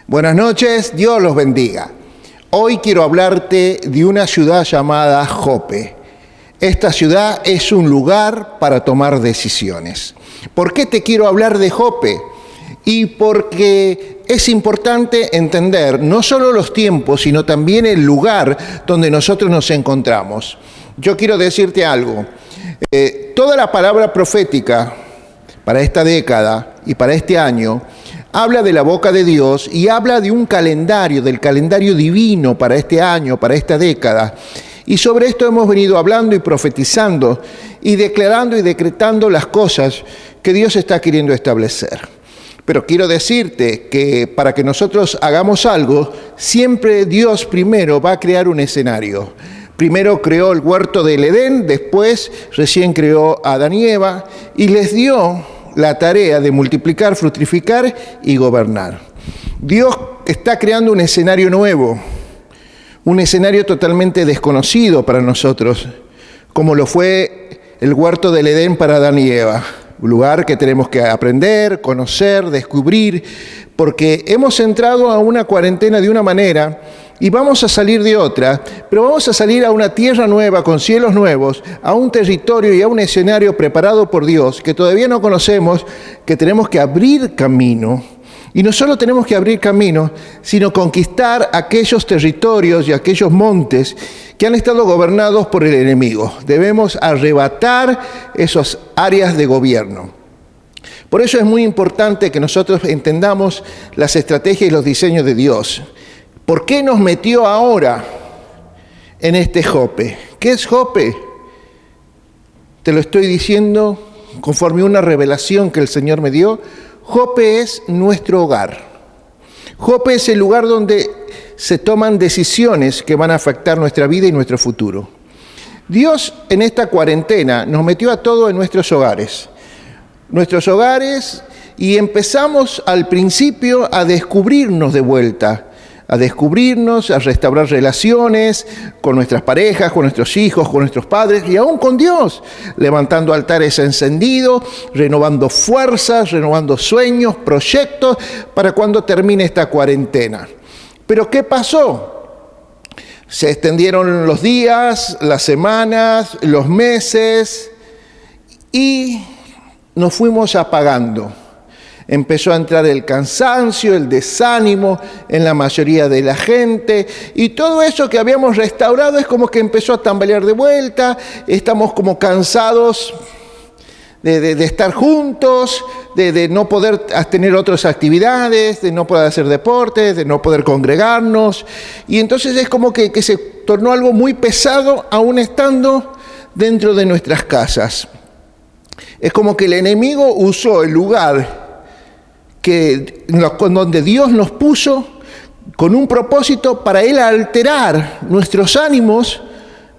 Buenas noches, Dios los bendiga. Hoy quiero hablarte de una ciudad llamada Jope. Esta ciudad es un lugar para tomar decisiones. ¿Por qué te quiero hablar de Jope? Y porque es importante entender no solo los tiempos, sino también el lugar donde nosotros nos encontramos. Yo quiero decirte algo. Toda la palabra profética para esta década y para este año habla de la boca de Dios y habla de un calendario, del calendario divino para este año, para esta década. Y sobre esto hemos venido hablando y profetizando y declarando y decretando las cosas que Dios está queriendo establecer. Pero quiero decirte que para que nosotros hagamos algo, siempre Dios primero va a crear un escenario. Primero creó el huerto del Edén, después recién creó a Adán y Eva y les dio la tarea de multiplicar, fructificar y gobernar. Dios está creando un escenario nuevo, un escenario totalmente desconocido para nosotros, como lo fue el huerto del Edén para Adán y Eva. Un lugar que tenemos que aprender, conocer, descubrir, porque hemos entrado a una cuarentena de una manera y vamos a salir de otra, pero vamos a salir a una tierra nueva, con cielos nuevos, a un territorio y a un escenario preparado por Dios, que todavía no conocemos, que tenemos que abrir camino. Y no solo tenemos que abrir camino, sino conquistar aquellos territorios y aquellos montes que han estado gobernados por el enemigo. Debemos arrebatar esas áreas de gobierno. Por eso es muy importante que nosotros entendamos las estrategias y los diseños de Dios. ¿Por qué nos metió ahora en este Jope? ¿Qué es Jope? Te lo estoy diciendo conforme a una revelación que el Señor me dio. Jope es nuestro hogar. Jope es el lugar donde se toman decisiones que van a afectar nuestra vida y nuestro futuro. Dios en esta cuarentena nos metió a todos en nuestros hogares. Y empezamos al principio a descubrirnos de vuelta. A descubrirnos, a restaurar relaciones con nuestras parejas, con nuestros hijos, con nuestros padres y aún con Dios, levantando altares encendidos, renovando fuerzas, renovando sueños, proyectos para cuando termine esta cuarentena. Pero ¿qué pasó? Se extendieron los días, las semanas, los meses y nos fuimos apagando. Empezó a entrar el cansancio, el desánimo en la mayoría de la gente y todo eso que habíamos restaurado es como que empezó a tambalear de vuelta. Estamos como cansados de estar juntos, de no poder tener otras actividades, de no poder hacer deportes, de no poder congregarnos. Y entonces es como que se tornó algo muy pesado aún estando dentro de nuestras casas. Es como que el enemigo usó el lugar donde Dios nos puso con un propósito para Él alterar nuestros ánimos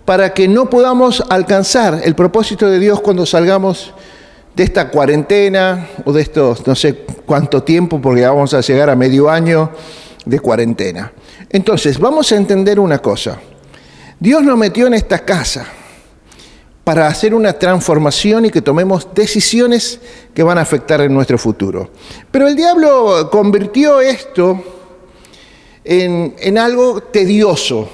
para que no podamos alcanzar el propósito de Dios cuando salgamos de esta cuarentena o de estos no sé cuánto tiempo, porque vamos a llegar a medio año de cuarentena. Entonces, vamos a entender una cosa. Dios nos metió en esta casa para hacer una transformación y que tomemos decisiones que van a afectar en nuestro futuro. Pero el diablo convirtió esto en algo tedioso,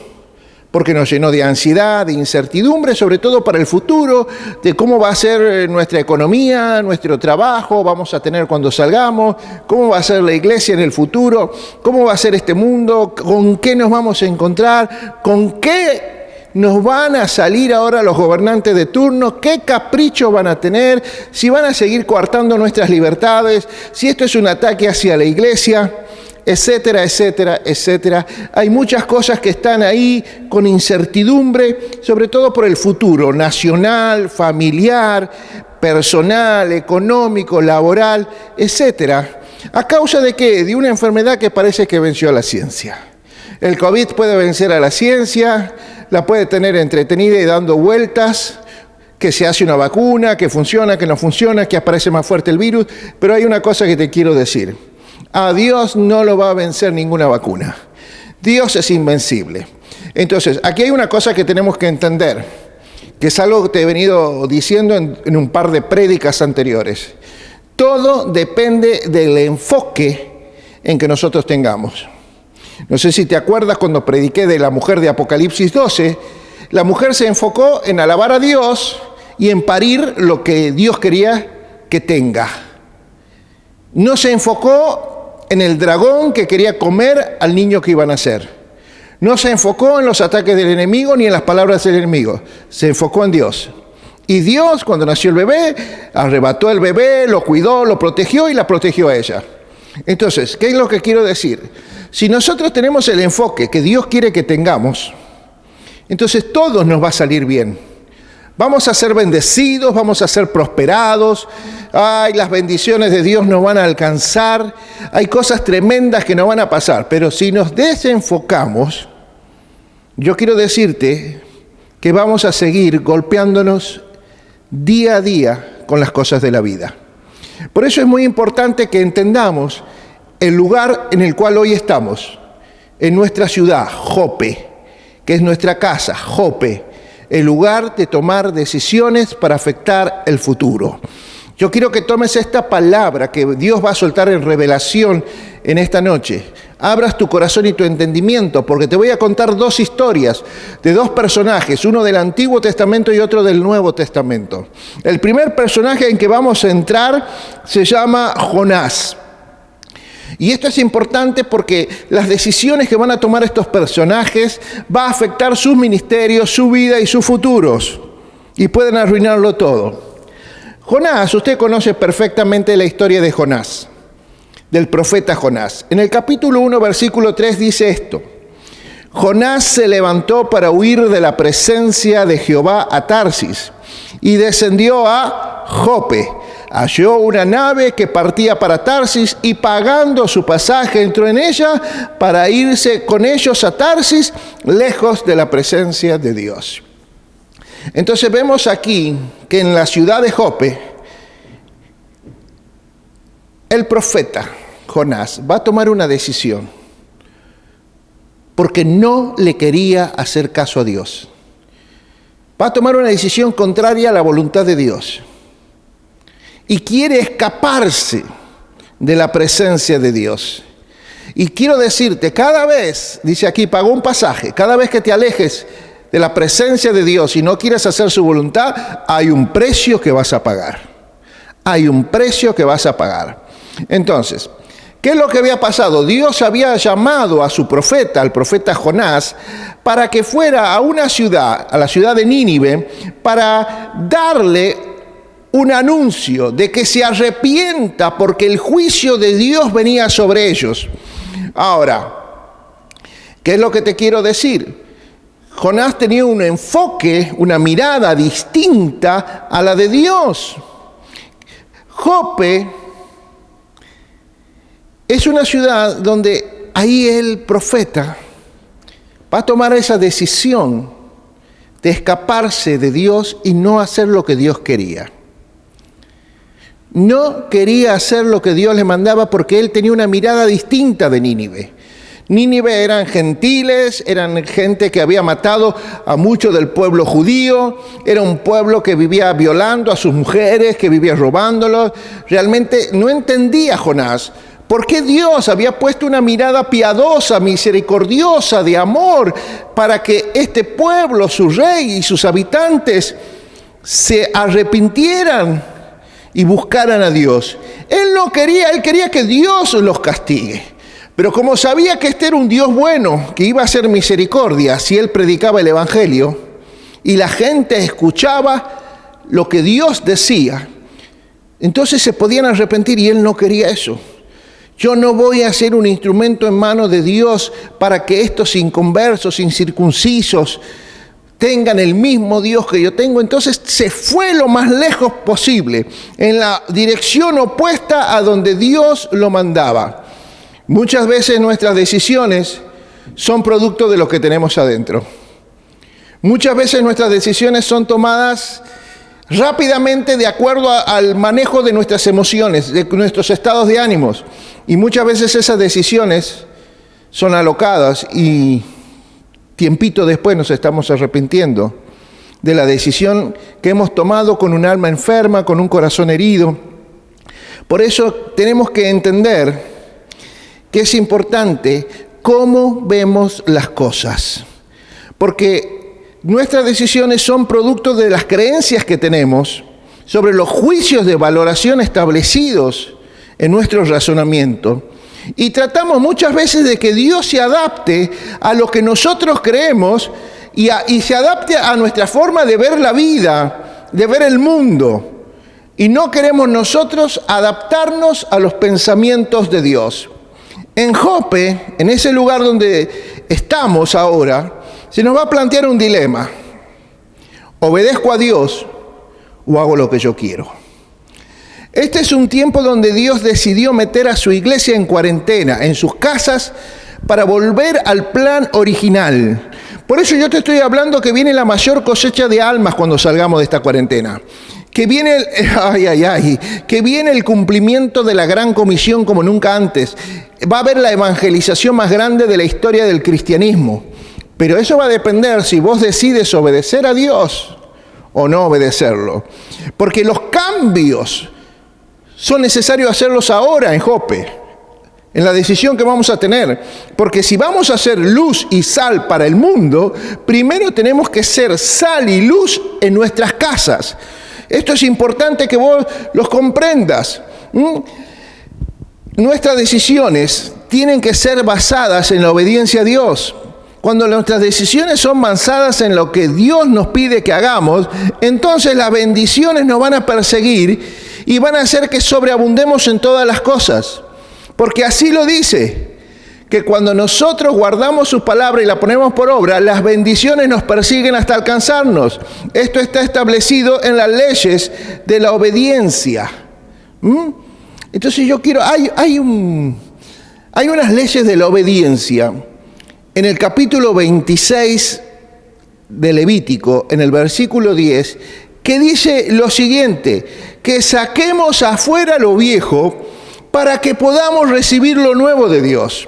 porque nos llenó de ansiedad, de incertidumbre, sobre todo para el futuro, de cómo va a ser nuestra economía, nuestro trabajo, vamos a tener cuando salgamos, cómo va a ser la iglesia en el futuro, cómo va a ser este mundo, con qué nos vamos a encontrar, con qué nos van a salir ahora los gobernantes de turno, qué capricho van a tener, si van a seguir coartando nuestras libertades, si esto es un ataque hacia la iglesia, etcétera, etcétera, etcétera. Hay muchas cosas que están ahí con incertidumbre, sobre todo por el futuro nacional, familiar, personal, económico, laboral, etcétera. ¿A causa de qué? De una enfermedad que parece que venció a la ciencia. El COVID puede vencer a la ciencia, la puede tener entretenida y dando vueltas, que se hace una vacuna, que funciona, que no funciona, que aparece más fuerte el virus, pero hay una cosa que te quiero decir. A Dios no lo va a vencer ninguna vacuna. Dios es invencible. Entonces, aquí hay una cosa que tenemos que entender, que es algo que te he venido diciendo en un par de prédicas anteriores. Todo depende del enfoque en que nosotros tengamos. No sé si te acuerdas cuando prediqué de la mujer de Apocalipsis 12, la mujer se enfocó en alabar a Dios y en parir lo que Dios quería que tenga. No se enfocó en el dragón que quería comer al niño que iba a nacer. No se enfocó en los ataques del enemigo ni en las palabras del enemigo. Se enfocó en Dios. Y Dios, cuando nació el bebé, arrebató el bebé, lo cuidó, lo protegió y la protegió a ella. Entonces, ¿qué es lo que quiero decir? Si nosotros tenemos el enfoque que Dios quiere que tengamos, entonces todo nos va a salir bien. Vamos a ser bendecidos, vamos a ser prosperados. Ay, las bendiciones de Dios nos van a alcanzar. Hay cosas tremendas que nos van a pasar. Pero si nos desenfocamos, yo quiero decirte que vamos a seguir golpeándonos día a día con las cosas de la vida. Por eso es muy importante que entendamos el lugar en el cual hoy estamos, en nuestra ciudad, Jope, que es nuestra casa, Jope, el lugar de tomar decisiones para afectar el futuro. Yo quiero que tomes esta palabra que Dios va a soltar en revelación en esta noche. Abras tu corazón y tu entendimiento, porque te voy a contar dos historias de dos personajes, uno del Antiguo Testamento y otro del Nuevo Testamento. El primer personaje en que vamos a entrar se llama Jonás. Y esto es importante porque las decisiones que van a tomar estos personajes va a afectar sus ministerios, su vida y sus futuros. Y pueden arruinarlo todo. Jonás, usted conoce perfectamente la historia de Jonás, del profeta Jonás. En el capítulo 1, versículo 3 dice esto: Jonás se levantó para huir de la presencia de Jehová a Tarsis y descendió a Jope. Halló una nave que partía para Tarsis y pagando su pasaje entró en ella para irse con ellos a Tarsis, lejos de la presencia de Dios. Entonces vemos aquí que en la ciudad de Jope, el profeta Jonás va a tomar una decisión porque no le quería hacer caso a Dios. Va a tomar una decisión contraria a la voluntad de Dios y quiere escaparse de la presencia de Dios. Y quiero decirte, cada vez, dice aquí, pagó un pasaje, cada vez que te alejes de la presencia de Dios y no quieres hacer su voluntad, hay un precio que vas a pagar. Hay un precio que vas a pagar. Entonces, ¿qué es lo que había pasado? Dios había llamado a su profeta, al profeta Jonás, para que fuera a una ciudad, a la ciudad de Nínive, para darle un anuncio de que se arrepienta porque el juicio de Dios venía sobre ellos. Ahora, ¿qué es lo que te quiero decir? Jonás tenía un enfoque, una mirada distinta a la de Dios. Jope es una ciudad donde ahí el profeta va a tomar esa decisión de escaparse de Dios y no hacer lo que Dios quería. No quería hacer lo que Dios le mandaba porque él tenía una mirada distinta de Nínive. Nínive eran gentiles, eran gente que había matado a mucho del pueblo judío, era un pueblo que vivía violando a sus mujeres, que vivía robándolos. Realmente no entendía Jonás por qué Dios había puesto una mirada piadosa, misericordiosa, de amor, para que este pueblo, su rey y sus habitantes se arrepintieran y buscaran a Dios. Él no quería, él quería que Dios los castigue. Pero como sabía que este era un Dios bueno, que iba a hacer misericordia si él predicaba el evangelio y la gente escuchaba lo que Dios decía, entonces se podían arrepentir y él no quería eso. Yo no voy a ser un instrumento en manos de Dios para que estos inconversos, incircuncisos, tengan el mismo Dios que yo tengo. Entonces se fue lo más lejos posible, en la dirección opuesta a donde Dios lo mandaba. Muchas veces nuestras decisiones son producto de lo que tenemos adentro. Muchas veces nuestras decisiones son tomadas rápidamente de acuerdo al manejo de nuestras emociones, de nuestros estados de ánimos. Y muchas veces esas decisiones son alocadas y tiempito después nos estamos arrepintiendo de la decisión que hemos tomado con un alma enferma, con un corazón herido. Por eso tenemos que entender que es importante cómo vemos las cosas. Porque nuestras decisiones son producto de las creencias que tenemos sobre los juicios de valoración establecidos en nuestro razonamiento. Y tratamos muchas veces de que Dios se adapte a lo que nosotros creemos y se adapte a nuestra forma de ver la vida, de ver el mundo. Y no queremos nosotros adaptarnos a los pensamientos de Dios. En Jope, en ese lugar donde estamos ahora, se nos va a plantear un dilema. ¿Obedezco a Dios o hago lo que yo quiero? Este es un tiempo donde Dios decidió meter a su iglesia en cuarentena, en sus casas, para volver al plan original. Por eso yo te estoy hablando que viene la mayor cosecha de almas cuando salgamos de esta cuarentena. Que viene que viene el cumplimiento de la gran comisión como nunca antes. Va a haber la evangelización más grande de la historia del cristianismo. Pero eso va a depender si vos decides obedecer a Dios o no obedecerlo. Porque los cambios son necesarios hacerlos ahora en Jope, en la decisión que vamos a tener. Porque si vamos a ser luz y sal para el mundo, primero tenemos que ser sal y luz en nuestras casas. Esto es importante que vos los comprendas. Nuestras decisiones tienen que ser basadas en la obediencia a Dios. Cuando nuestras decisiones son basadas en lo que Dios nos pide que hagamos, entonces las bendiciones nos van a perseguir y van a hacer que sobreabundemos en todas las cosas. Porque así lo dice, que cuando nosotros guardamos su palabra y la ponemos por obra, las bendiciones nos persiguen hasta alcanzarnos. Esto está establecido en las leyes de la obediencia. Entonces yo quiero, hay unas leyes de la obediencia. En el capítulo 26 de Levítico, en el versículo 10, que dice lo siguiente: que saquemos afuera lo viejo para que podamos recibir lo nuevo de Dios.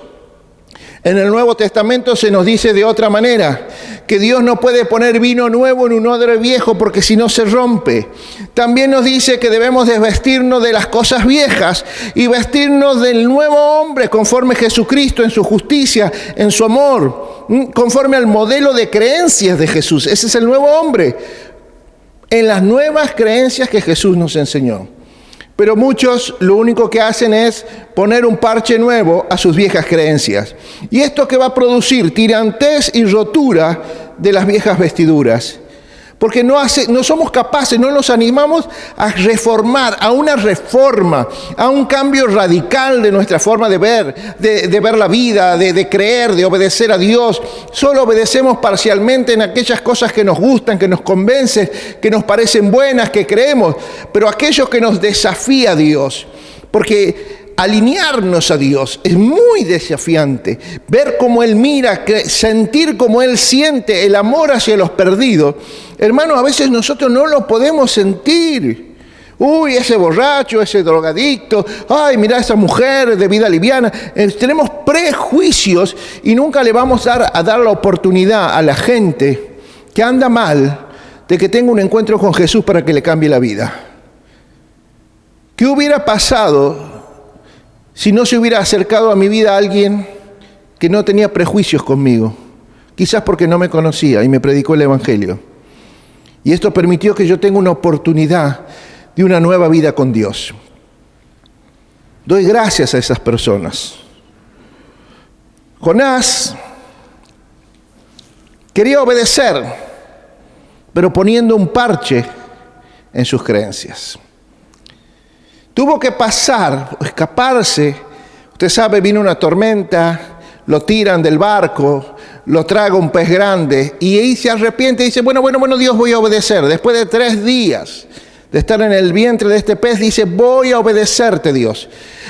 En el Nuevo Testamento se nos dice de otra manera, que Dios no puede poner vino nuevo en un odre viejo porque si no se rompe. También nos dice que debemos desvestirnos de las cosas viejas y vestirnos del nuevo hombre conforme Jesucristo en su justicia, en su amor, conforme al modelo de creencias de Jesús. Ese es el nuevo hombre, en las nuevas creencias que Jesús nos enseñó. Pero muchos lo único que hacen es poner un parche nuevo a sus viejas creencias. ¿Y esto qué va a producir? Tirantez y rotura de las viejas vestiduras. Porque no somos capaces, no nos animamos a reformar, a una reforma, a un cambio radical de nuestra forma de ver, de ver la vida, de creer, de obedecer a Dios. Solo obedecemos parcialmente en aquellas cosas que nos gustan, que nos convencen, que nos parecen buenas, que creemos. Pero aquello que nos desafía a Dios, porque alinearnos a Dios es muy desafiante. Ver cómo Él mira, sentir cómo Él siente el amor hacia los perdidos. Hermano, a veces nosotros no lo podemos sentir. Uy, ese borracho, ese drogadicto, ay, mira esa mujer de vida liviana. Tenemos prejuicios y nunca le vamos a dar la oportunidad a la gente que anda mal de que tenga un encuentro con Jesús para que le cambie la vida. ¿Qué hubiera pasado si no se hubiera acercado a mi vida alguien que no tenía prejuicios conmigo? Quizás porque no me conocía y me predicó el Evangelio. Y esto permitió que yo tenga una oportunidad de una nueva vida con Dios. Doy gracias a esas personas. Jonás quería obedecer, pero poniendo un parche en sus creencias. Tuvo que pasar, escaparse. Usted sabe, vino una tormenta, lo tiran del barco, lo traga un pez grande y ahí se arrepiente y dice, bueno, Dios, voy a obedecer. Después de 3 días de estar en el vientre de este pez, dice, voy a obedecerte, Dios.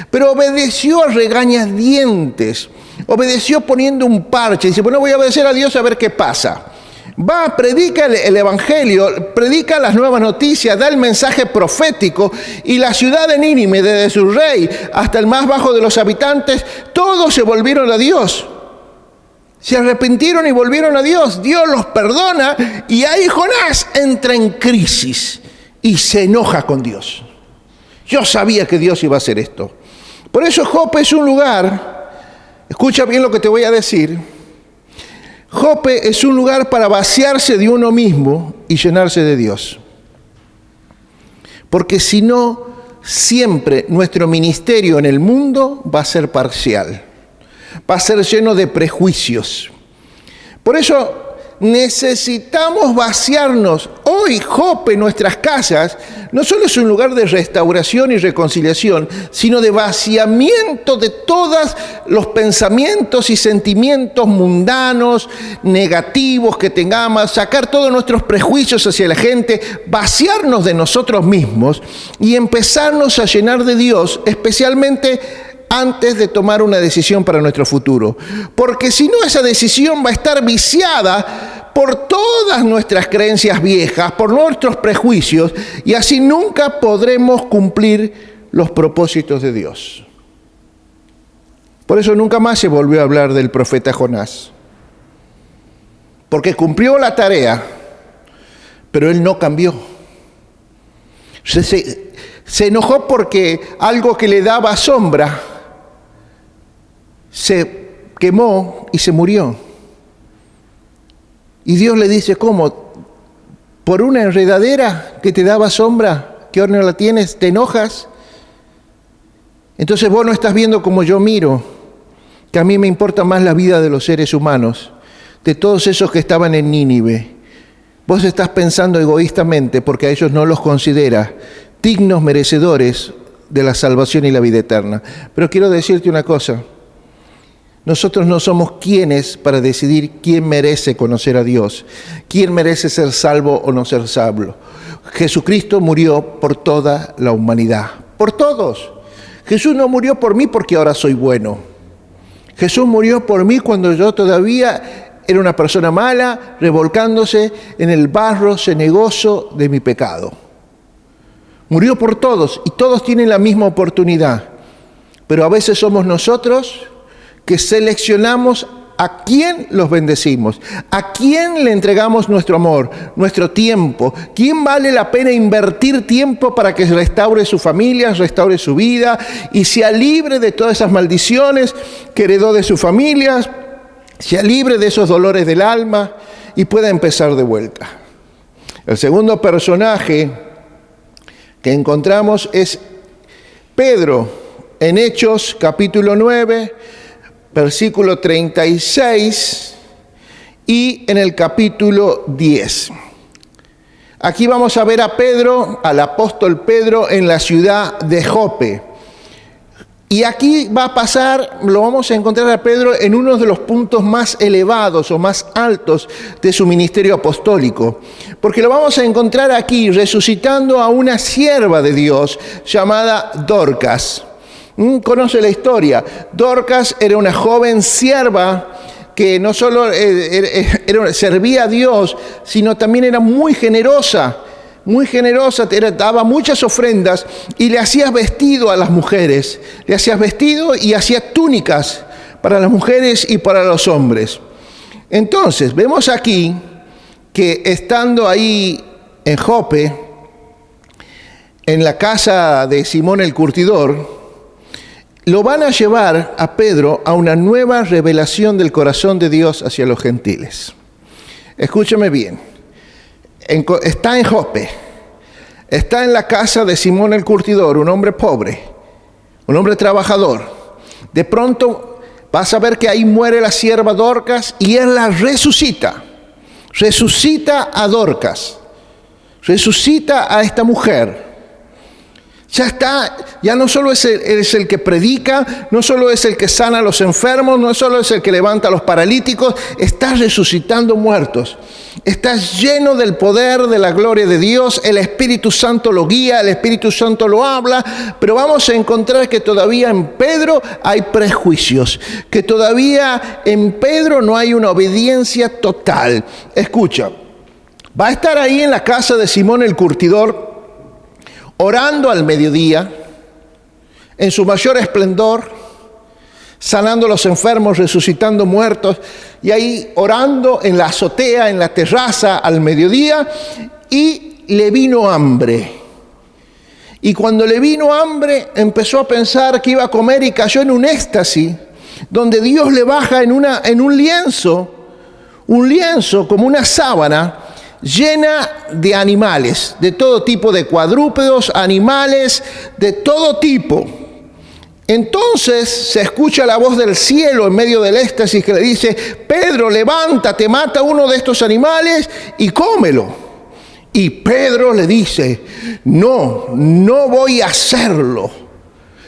Pero obedeció a regañadientes, obedeció poniendo un parche. Dice, bueno, voy a obedecer a Dios a ver qué pasa. Va, predica el Evangelio, predica las nuevas noticias, da el mensaje profético y la ciudad de Nínive, desde su rey hasta el más bajo de los habitantes, todos se volvieron a Dios. Se arrepintieron y volvieron a Dios. Dios los perdona y ahí Jonás entra en crisis y se enoja con Dios. Yo sabía que Dios iba a hacer esto. Por eso Jope es un lugar Escucha bien lo que te voy a decir. Jope es un lugar para vaciarse de uno mismo y llenarse de Dios. Porque si no, siempre nuestro ministerio en el mundo va a ser parcial, va a ser lleno de prejuicios. Por eso necesitamos vaciarnos. Hoy Jope, nuestras casas, no solo es un lugar de restauración y reconciliación, sino de vaciamiento de todos los pensamientos y sentimientos mundanos, negativos que tengamos, sacar todos nuestros prejuicios hacia la gente, vaciarnos de nosotros mismos y empezarnos a llenar de Dios, especialmente antes de tomar una decisión para nuestro futuro. Porque si no, esa decisión va a estar viciada por todas nuestras creencias viejas, por nuestros prejuicios, y así nunca podremos cumplir los propósitos de Dios. Por eso nunca más se volvió a hablar del profeta Jonás. Porque cumplió la tarea, pero él no cambió. Se enojó porque algo que le daba sombra se quemó y se murió. Y Dios le dice, ¿cómo? ¿Por una enredadera que te daba sombra, que ahora no la tienes, te enojas? Entonces vos no estás viendo como yo miro, que a mí me importa más la vida de los seres humanos, de todos esos que estaban en Nínive. Vos estás pensando egoístamente porque a ellos no los considera dignos merecedores de la salvación y la vida eterna. Pero quiero decirte una cosa. Nosotros no somos quienes para decidir quién merece conocer a Dios, quién merece ser salvo o no ser salvo. Jesucristo murió por toda la humanidad, por todos. Jesús no murió por mí porque ahora soy bueno. Jesús murió por mí cuando yo todavía era una persona mala, revolcándose en el barro cenagoso de mi pecado. Murió por todos y todos tienen la misma oportunidad. Pero a veces somos nosotros que seleccionamos a quién los bendecimos, a quién le entregamos nuestro amor, nuestro tiempo, quién vale la pena invertir tiempo para que restaure su familia, restaure su vida y sea libre de todas esas maldiciones que heredó de su familia, sea libre de esos dolores del alma y pueda empezar de vuelta. El segundo personaje que encontramos es Pedro en Hechos capítulo 9, versículo 36 y en el capítulo 10. Aquí vamos a ver a Pedro, al apóstol Pedro, en la ciudad de Jope. Y aquí va a pasar, lo vamos a encontrar a Pedro en uno de los puntos más elevados o más altos de su ministerio apostólico. Porque lo vamos a encontrar aquí resucitando a una sierva de Dios llamada Dorcas. Conoce la historia. Dorcas era una joven sierva que no solo servía a Dios, sino también era muy generosa, daba muchas ofrendas y le hacías vestido a las mujeres, le hacías vestido y hacía túnicas para las mujeres y para los hombres. Entonces, vemos aquí que estando ahí en Jope, en la casa de Simón el curtidor, lo van a llevar a Pedro a una nueva revelación del corazón de Dios hacia los gentiles. Escúchame bien. Está en Jope. Está en la casa de Simón el curtidor, un hombre pobre, un hombre trabajador. De pronto vas a ver que ahí muere la sierva Dorcas y él la resucita. Resucita a Dorcas. Resucita a esta mujer. Ya está, ya no solo es el que predica, no solo es el que sana a los enfermos, no solo es el que levanta a los paralíticos, está resucitando muertos. Está lleno del poder, de la gloria de Dios, el Espíritu Santo lo guía, el Espíritu Santo lo habla, pero vamos a encontrar que todavía en Pedro hay prejuicios, que todavía en Pedro no hay una obediencia total. Escucha, va a estar ahí en la casa de Simón el curtidor, orando al mediodía, en su mayor esplendor, sanando a los enfermos, resucitando muertos, y ahí orando en la azotea, en la terraza al mediodía, y le vino hambre. Y cuando le vino hambre, empezó a pensar que iba a comer y cayó en un éxtasis, donde Dios le baja en un lienzo como una sábana llena de animales, de todo tipo, de cuadrúpedos, animales de todo tipo. Entonces se escucha la voz del cielo en medio del éxtasis que le dice: Pedro, levántate, mata uno de estos animales y cómelo. Y Pedro le dice: no voy a hacerlo.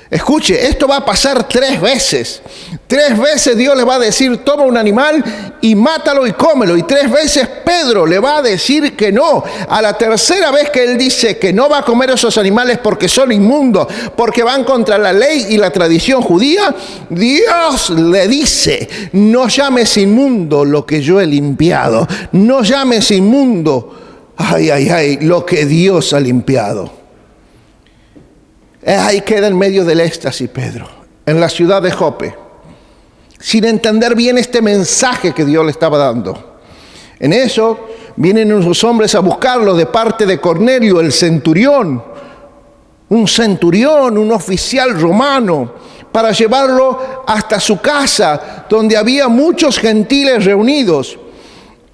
Escuche, esto va a pasar 3 veces. 3 veces Dios le va a decir: toma un animal y mátalo y cómelo. Y 3 veces Pedro le va a decir que no. A la tercera vez que él dice que no va a comer esos animales porque son inmundos, porque van contra la ley y la tradición judía, Dios le dice: no llames inmundo lo que yo he limpiado. No llames inmundo, lo que Dios ha limpiado. Ahí queda en medio del éxtasis Pedro, en la ciudad de Jope, sin entender bien este mensaje que Dios le estaba dando. En eso vienen unos hombres a buscarlo de parte de Cornelio, el centurión, un oficial romano, para llevarlo hasta su casa, donde había muchos gentiles reunidos.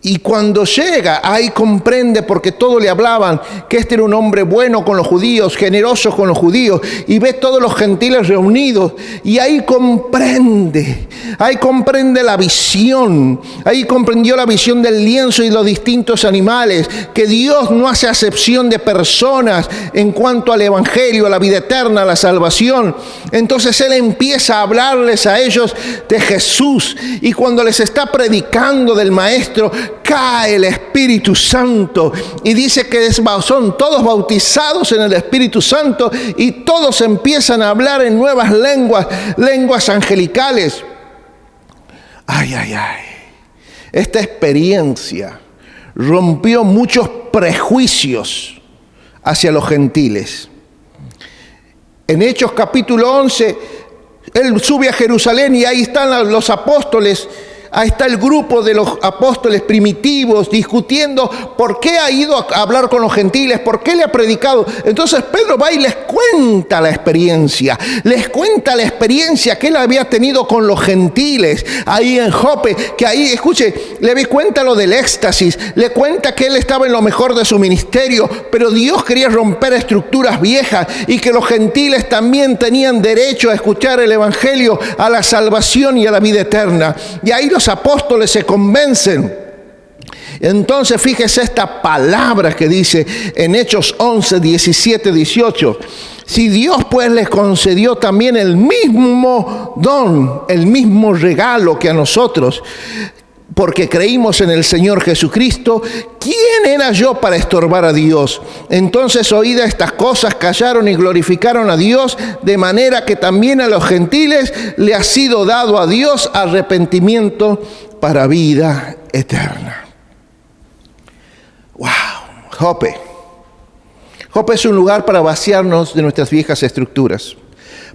Y cuando llega, ahí comprende, porque todos le hablaban, que este era un hombre bueno con los judíos, generoso con los judíos, y ve todos los gentiles reunidos, y ahí comprende la visión, ahí comprendió la visión del lienzo y los distintos animales, que Dios no hace acepción de personas en cuanto al evangelio, a la vida eterna, a la salvación. Entonces él empieza a hablarles a ellos de Jesús, y cuando les está predicando del Maestro, cae el Espíritu Santo y dice que son todos bautizados en el Espíritu Santo y todos empiezan a hablar en nuevas lenguas angelicales. Esta experiencia rompió muchos prejuicios hacia los gentiles. En Hechos capítulo 11, él sube a Jerusalén y ahí están los apóstoles. Ahí está el grupo de los apóstoles primitivos discutiendo por qué ha ido a hablar con los gentiles, por qué le ha predicado. Entonces Pedro va y les cuenta la experiencia que él había tenido con los gentiles ahí en Jope, que ahí, escuche, le cuenta lo del éxtasis, le cuenta que él estaba en lo mejor de su ministerio, pero Dios quería romper estructuras viejas y que los gentiles también tenían derecho a escuchar el evangelio, a la salvación y a la vida eterna. Y ahí los apóstoles se convencen. Entonces fíjese esta palabra que dice en Hechos 11, 17, 18. Si Dios pues les concedió también el mismo don, el mismo regalo que a nosotros, porque creímos en el Señor Jesucristo, ¿quién era yo para estorbar a Dios? Entonces, oídas estas cosas, callaron y glorificaron a Dios, de manera que también a los gentiles le ha sido dado a Dios arrepentimiento para vida eterna. ¡Wow! Jope. Jope es un lugar para vaciarnos de nuestras viejas estructuras,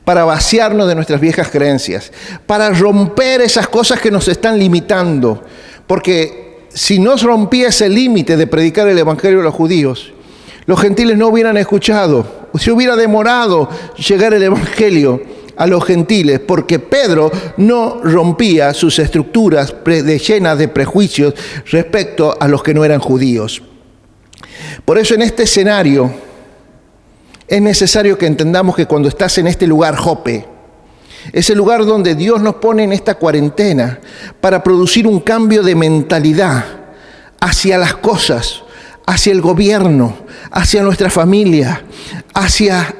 para vaciarnos de nuestras viejas creencias, para romper esas cosas que nos están limitando. Porque si no se rompía ese límite de predicar el evangelio a los judíos, los gentiles no hubieran escuchado, se hubiera demorado llegar el evangelio a los gentiles, porque Pedro no rompía sus estructuras llenas de prejuicios respecto a los que no eran judíos. Por eso en este escenario es necesario que entendamos que cuando estás en este lugar, Jope, es el lugar donde Dios nos pone en esta cuarentena para producir un cambio de mentalidad hacia las cosas, hacia el gobierno, hacia nuestra familia, hacia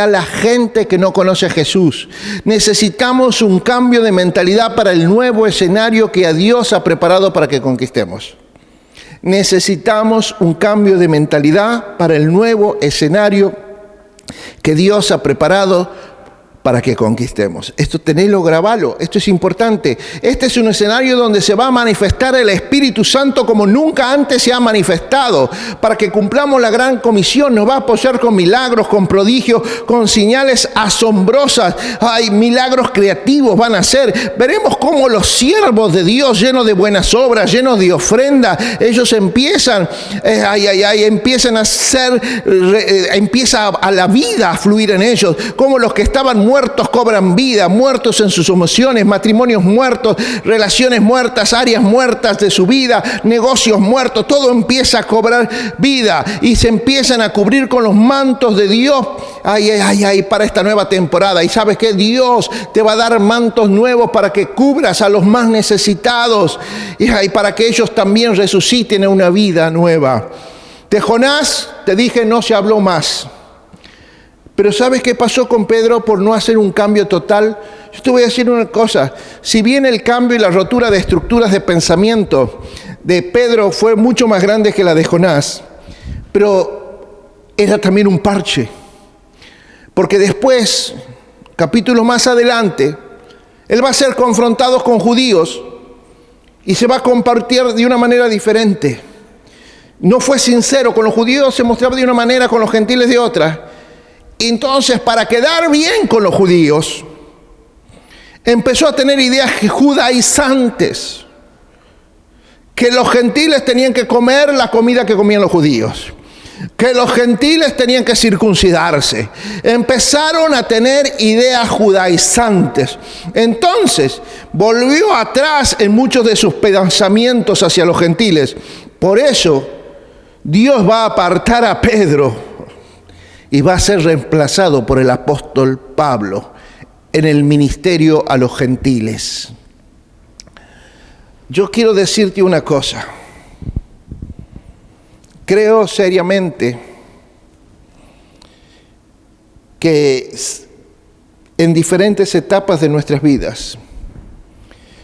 la gente que no conoce a Jesús. Necesitamos un cambio de mentalidad para el nuevo escenario que a Dios ha preparado para que conquistemos. Necesitamos un cambio de mentalidad para el nuevo escenario que Dios ha preparado para que conquistemos. Esto tenedlo, grabalo, esto es importante. Este es un escenario donde se va a manifestar el Espíritu Santo como nunca antes se ha manifestado. Para que cumplamos la gran comisión, nos va a apoyar con milagros, con prodigios, con señales asombrosas. Milagros creativos van a ser. Veremos cómo los siervos de Dios, llenos de buenas obras, llenos de ofrenda, ellos empiezan a hacer, empieza a la vida a fluir en ellos. Como los que estaban muertos muertos cobran vida, muertos en sus emociones, matrimonios muertos, relaciones muertas, áreas muertas de su vida, negocios muertos, todo empieza a cobrar vida y se empiezan a cubrir con los mantos de Dios. Para esta nueva temporada. Y ¿sabes qué? Dios te va a dar mantos nuevos para que cubras a los más necesitados y para que ellos también resuciten a una vida nueva. De Jonás, te dije, no se habló más. Pero ¿sabes qué pasó con Pedro por no hacer un cambio total? Yo te voy a decir una cosa. Si bien el cambio y la rotura de estructuras de pensamiento de Pedro fue mucho más grande que la de Jonás, pero era también un parche. Porque después, capítulos más adelante, él va a ser confrontado con judíos y se va a compartir de una manera diferente. No fue sincero, con los judíos se mostraba de una manera, con los gentiles de otra. Entonces, para quedar bien con los judíos, empezó a tener ideas judaizantes, que los gentiles tenían que comer la comida que comían los judíos, que los gentiles tenían que circuncidarse. Empezaron a tener ideas judaizantes. Entonces, volvió atrás en muchos de sus pensamientos hacia los gentiles. Por eso, Dios va a apartar a Pedro y va a ser reemplazado por el apóstol Pablo en el ministerio a los gentiles. Yo quiero decirte una cosa. Creo seriamente que en diferentes etapas de nuestras vidas,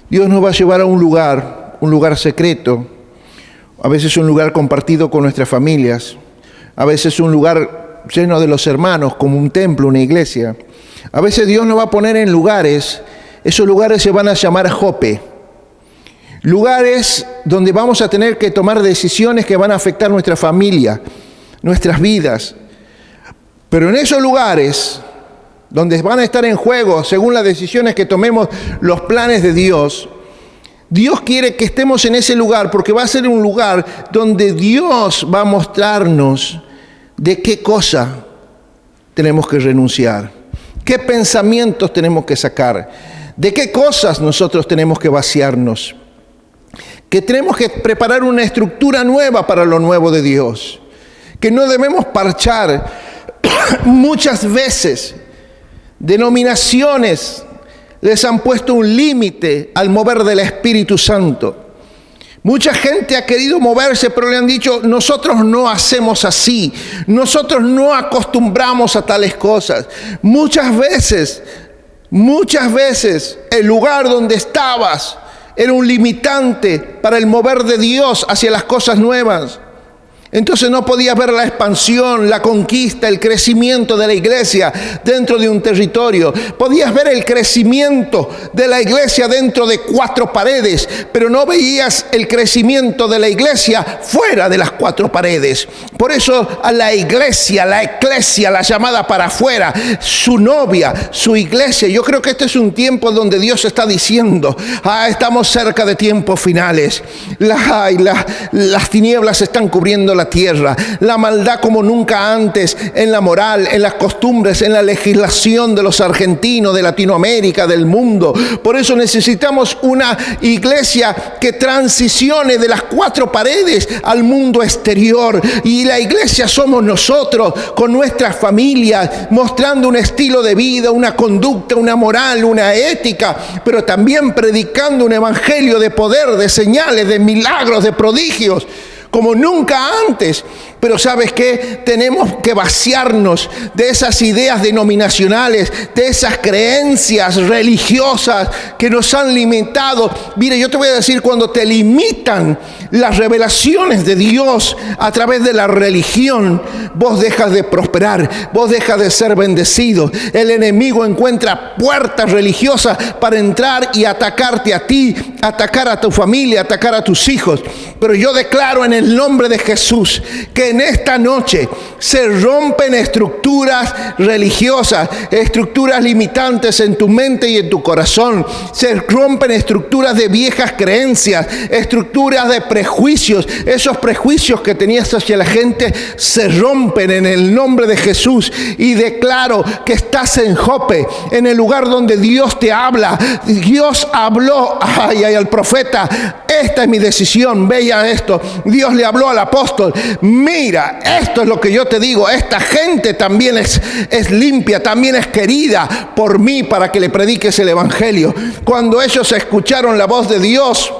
Dios nos va a llevar a un lugar secreto, a veces un lugar compartido con nuestras familias, a veces un lugar lleno de los hermanos, como un templo, una iglesia. A veces Dios nos va a poner en lugares, esos lugares se van a llamar Jope. Lugares donde vamos a tener que tomar decisiones que van a afectar nuestra familia, nuestras vidas. Pero en esos lugares donde van a estar en juego, según las decisiones que tomemos, los planes de Dios, Dios quiere que estemos en ese lugar porque va a ser un lugar donde Dios va a mostrarnos de qué cosa tenemos que renunciar, qué pensamientos tenemos que sacar, de qué cosas nosotros tenemos que vaciarnos. Que tenemos que preparar una estructura nueva para lo nuevo de Dios, que no debemos parchar. Muchas veces denominaciones les han puesto un límite al mover del Espíritu Santo. Mucha gente ha querido moverse, pero le han dicho, nosotros no hacemos así, nosotros no acostumbramos a tales cosas. Muchas veces, el lugar donde estabas era un limitante para el mover de Dios hacia las cosas nuevas. Entonces no podías ver la expansión, la conquista, el crecimiento de la iglesia dentro de un territorio. Podías ver el crecimiento de la iglesia dentro de 4 paredes, pero no veías el crecimiento de la iglesia fuera de las 4 paredes. Por eso a la iglesia, la eclesia, la llamada para afuera, su novia, su iglesia. Yo creo que este es un tiempo donde Dios está diciendo, estamos cerca de tiempos finales. Las tinieblas están cubriendo la tierra, la maldad como nunca antes en la moral, en las costumbres, en la legislación de los argentinos, de Latinoamérica, del mundo. Por eso necesitamos una iglesia que transicione de las 4 paredes al mundo exterior. Y la iglesia somos nosotros, con nuestras familias, mostrando un estilo de vida, una conducta, una moral, una ética, pero también predicando un evangelio de poder, de señales, de milagros, de prodigios, como nunca antes. Pero ¿sabes qué? Tenemos que vaciarnos de esas ideas denominacionales, de esas creencias religiosas que nos han limitado. Mire, yo te voy a decir, cuando te limitan las revelaciones de Dios a través de la religión, vos dejas de prosperar, vos dejas de ser bendecido. El enemigo encuentra puertas religiosas para entrar y atacarte a ti atacar a tu familia, atacar a tus hijos. Pero yo declaro en el nombre de Jesús que en esta noche se rompen estructuras religiosas, estructuras limitantes en tu mente y en tu corazón. Se rompen estructuras de viejas creencias, estructuras de prejuicios. Esos prejuicios que tenías hacia la gente se rompen en el nombre de Jesús. Y declaro que estás en Jope, en el lugar donde Dios te habla. Dios habló al profeta: esta es mi decisión, vean esto. Dios le habló al apóstol: mira, esto es lo que yo te digo. Esta gente también es limpia, también es querida por mí, para que le prediques el evangelio. Cuando ellos escucharon la voz de Dios,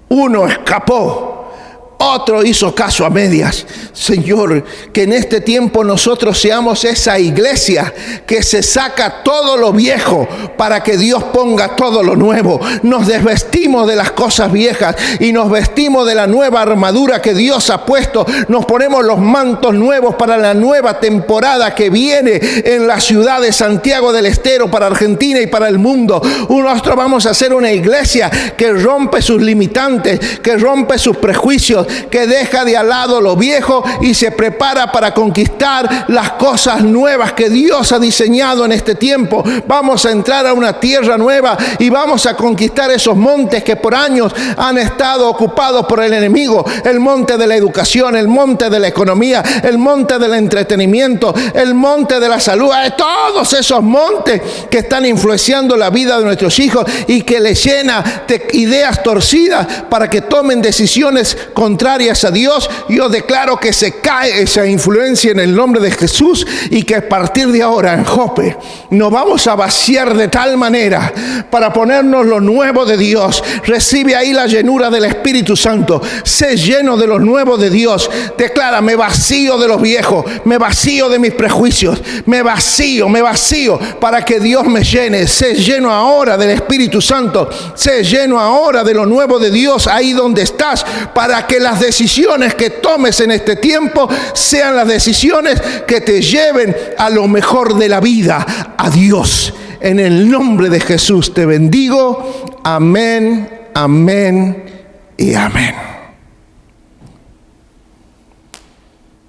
uno escapó, otro hizo caso a medias. Señor, que en este tiempo nosotros seamos esa iglesia que se saca todo lo viejo para que Dios ponga todo lo nuevo. Nos desvestimos de las cosas viejas y nos vestimos de la nueva armadura que Dios ha puesto. Nos ponemos los mantos nuevos para la nueva temporada que viene en la ciudad de Santiago del Estero, para Argentina y para el mundo. Nosotros vamos a ser una iglesia que rompe sus limitantes, que rompe sus prejuicios, que deja de al lado lo viejo y se prepara para conquistar las cosas nuevas que Dios ha diseñado en este tiempo. Vamos a entrar a una tierra nueva y vamos a conquistar esos montes que por años han estado ocupados por el enemigo. El monte de la educación, el monte de la economía, el monte del entretenimiento, el monte de la salud. Todos esos montes que están influenciando la vida de nuestros hijos y que les llena de ideas torcidas para que tomen decisiones contrarias a Dios. Yo declaro que se cae esa influencia en el nombre de Jesús, y que a partir de ahora en Jope nos vamos a vaciar de tal manera para ponernos lo nuevo de Dios. Recibe ahí la llenura del Espíritu Santo. Sé lleno de lo nuevo de Dios. Declara: me vacío de los viejos, me vacío de mis prejuicios, me vacío para que Dios me llene. Sé lleno ahora del Espíritu Santo. Sé lleno ahora de lo nuevo de Dios ahí donde estás, para que las decisiones que tomes en este tiempo sean las decisiones que te lleven a lo mejor de la vida, a Dios. En el nombre de Jesús te bendigo. Amén, amén y amén.